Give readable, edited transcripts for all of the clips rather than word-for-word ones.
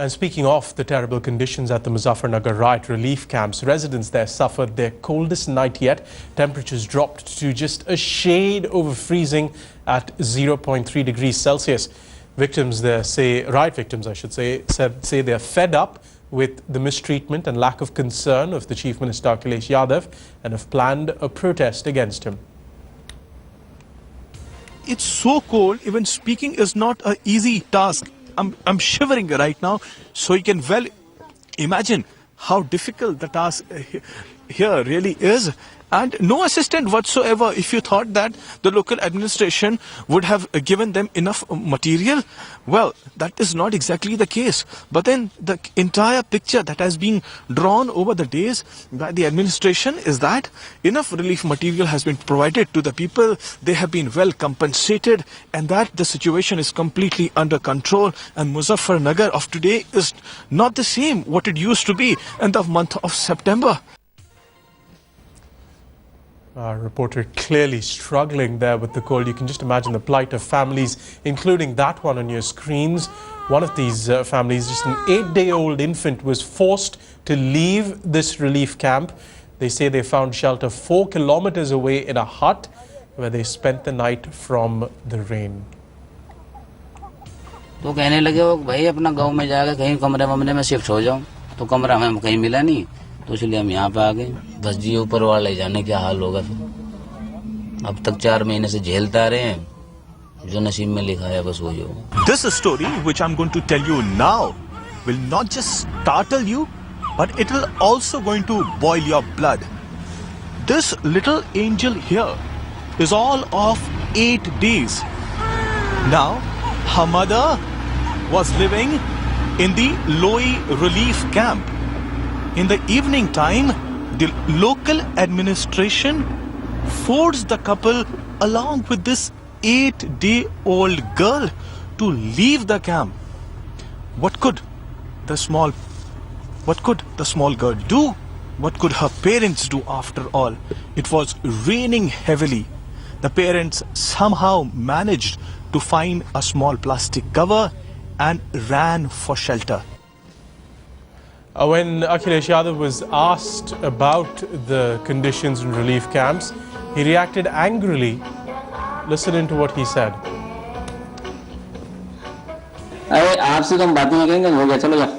And speaking of the terrible conditions at the Muzaffarnagar riot relief camps, residents there suffered their coldest night yet. Temperatures dropped to just a shade over freezing at 0.3 degrees Celsius. Victims there say, riot victims I should say, say they are fed up with the mistreatment and lack of concern of the Chief Minister Akhilesh Yadav and have planned a protest against him. It's so cold, even speaking is not an easy task. I'm shivering right now, so you can well imagine how difficult the task here really is. And no assistant whatsoever. If you thought that the local administration would have given them enough material, well, that is not exactly the case. But then the entire picture that has been drawn over the days by the administration is that enough relief material has been provided to the people. They have been well compensated, and that the situation is completely under control. And Muzaffarnagar of today is not the same what it used to be in the month of September. Our reporter clearly struggling there with the cold. You can just imagine the plight of families, including that one on your screens. One of these families, just an 8-day-old infant, was forced to leave this relief camp. They say they found shelter 4 kilometers away in a hut where they spent the night from the rain. तो कहने लगे वो भाई अपना गांव में जाकर कहीं कमरे में शिफ्ट हो जाऊं, तो कमरा हमें कहीं मिला नहीं, तो इसलिए हम यहाँ पे आ गए. बस जी ऊपर वाले जाने क्या हाल होगा फिर. अब तक 4 महीने से झेलता रहे हैं, जो नसीब में लिखा है बस वही होगा. This story which I'm going to tell you now will not just startle you, but it will also going to boil your blood. This little angel here is all of 8 days. Now, her mother was living in the Loi relief camp. In the evening time, the local administration forced the couple along with this 8-day-old girl to leave the camp. What could the small girl do? What could her parents do after all? It was raining heavily. The parents somehow managed to find a small plastic cover and ran for shelter. When Akhilesh Yadav was asked about the conditions in relief camps, he reacted angrily. Listen into what he said. अरे आपसे तो हम बातें नहीं करेंगे, हो गया, चलो जाओ.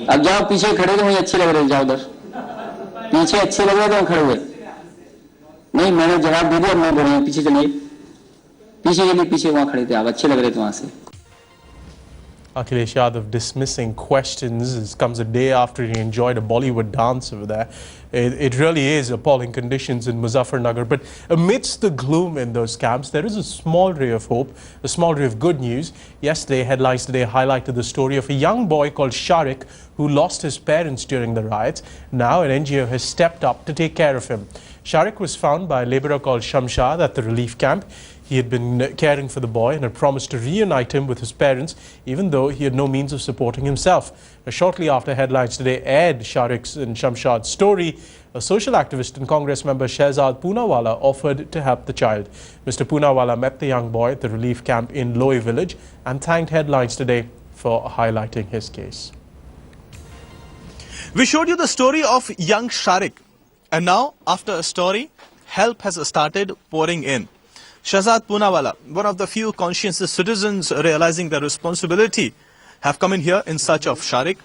अब जाओ, पीछे खड़े तो मुझे अच्छे लग रहे, जाओ उधर. पीछे अच्छे लग रहे तो हम खड़े हुए. नहीं, मैंने जवाब दे दिया, मैं बोल पीछे चलिए. पीछे वहां खड़े थे आप, अच्छे लग रहे थे वहां से. Akhilesh Yadav dismissing questions. This comes a day after he enjoyed a Bollywood dance over there. It really is appalling conditions in Muzaffarnagar. But amidst the gloom in those camps, there is a small ray of hope, a small ray of good news. Yesterday, headlines today highlighted the story of a young boy called Sharik who lost his parents during the riots. Now, an NGO has stepped up to take care of him. Sharik was found by a labourer called Shamshad at the relief camp. He had been caring for the boy and had promised to reunite him with his parents, even though he had no means of supporting himself. Shortly after headlines today aired Sharik's and Shamshad's story, a social activist and Congress member Shehzad Poonawalla offered to help the child. Mr. Poonawalla met the young boy at the relief camp in Loi village and thanked headlines today for highlighting his case. We showed you the story of young Sharik, and now after a story, help has started pouring in. Shehzad Poonawalla, one of the few conscientious citizens realizing their responsibility, have come in here in search of Sharik.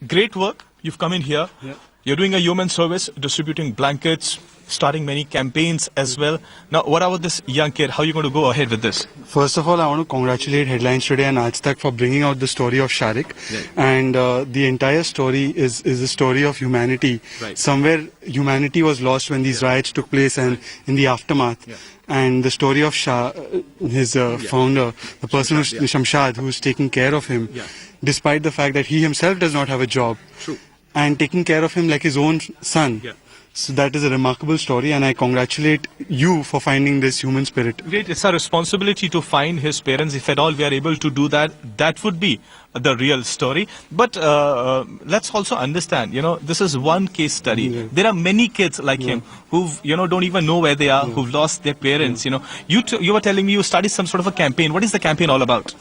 Great work. You've come in here. Yeah. You're doing a human service, distributing blankets, starting many campaigns as well. Now, what about this young kid? How are you going to go ahead with this? First of all, I want to congratulate Headlines Today and Aaj Tak for bringing out the story of Sharik. Right. And the entire story is a story of humanity. Right. Somewhere humanity was lost when these riots took place and in the aftermath. Yeah. And the story of his founder, the person who's Shamshad, who's taking care of him, despite the fact that he himself does not have a job. True. And taking care of him like his own son. Yeah. So that is a remarkable story, and I congratulate you for finding this human spirit. Great. It's our responsibility to find his parents. If at all we are able to do that, that would be the real story. But let's also understand, this is one case study. Yeah. There are many kids like him who, don't even know where they are, who've lost their parents. You were telling me you started some sort of a campaign. What is the campaign all about?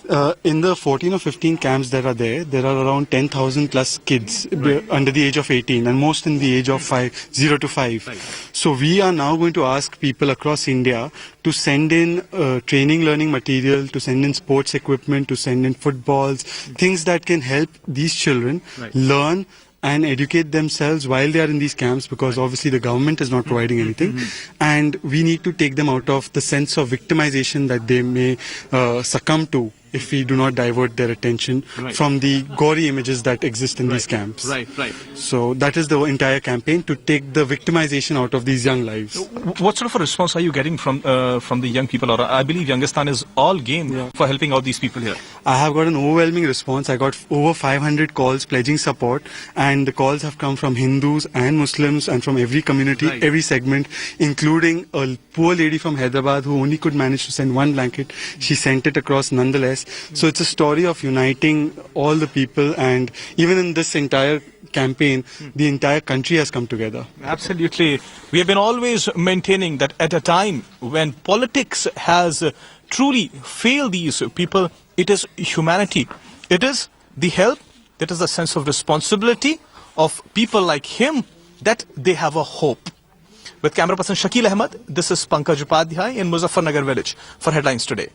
In the 14 or 15 camps that are there are around 10,000 plus kids under the age of 18, and most in the age of 0 to 5. Right. So we are now going to ask people across India to send in training learning material, to send in sports equipment, to send in footballs, things that can help these children learn and educate themselves while they are in these camps, because obviously the government is not providing anything, and we need to take them out of the sense of victimization that they may succumb to if we do not divert their attention from the gory images that exist in these camps. Right. So that is the entire campaign, to take the victimization out of these young lives. What sort of a response are you getting from the young people? Or I believe Youngistan is all game for helping out these people here. I have got an overwhelming response. I got over 500 calls pledging support, and the calls have come from Hindus and Muslims and from every community, every segment, including a poor lady from Hyderabad who only could manage to send one blanket. She sent it across nonetheless. So it's a story of uniting all the people, and even in this entire campaign, the entire country has come together. Absolutely. We have been always maintaining that at a time when politics has truly failed these people, it is humanity. It is the help, that is the sense of responsibility of people like him, that they have a hope. With camera person Shakil Ahmed, this is Pankaj Upadhyay in Muzaffarnagar village for Headlines Today.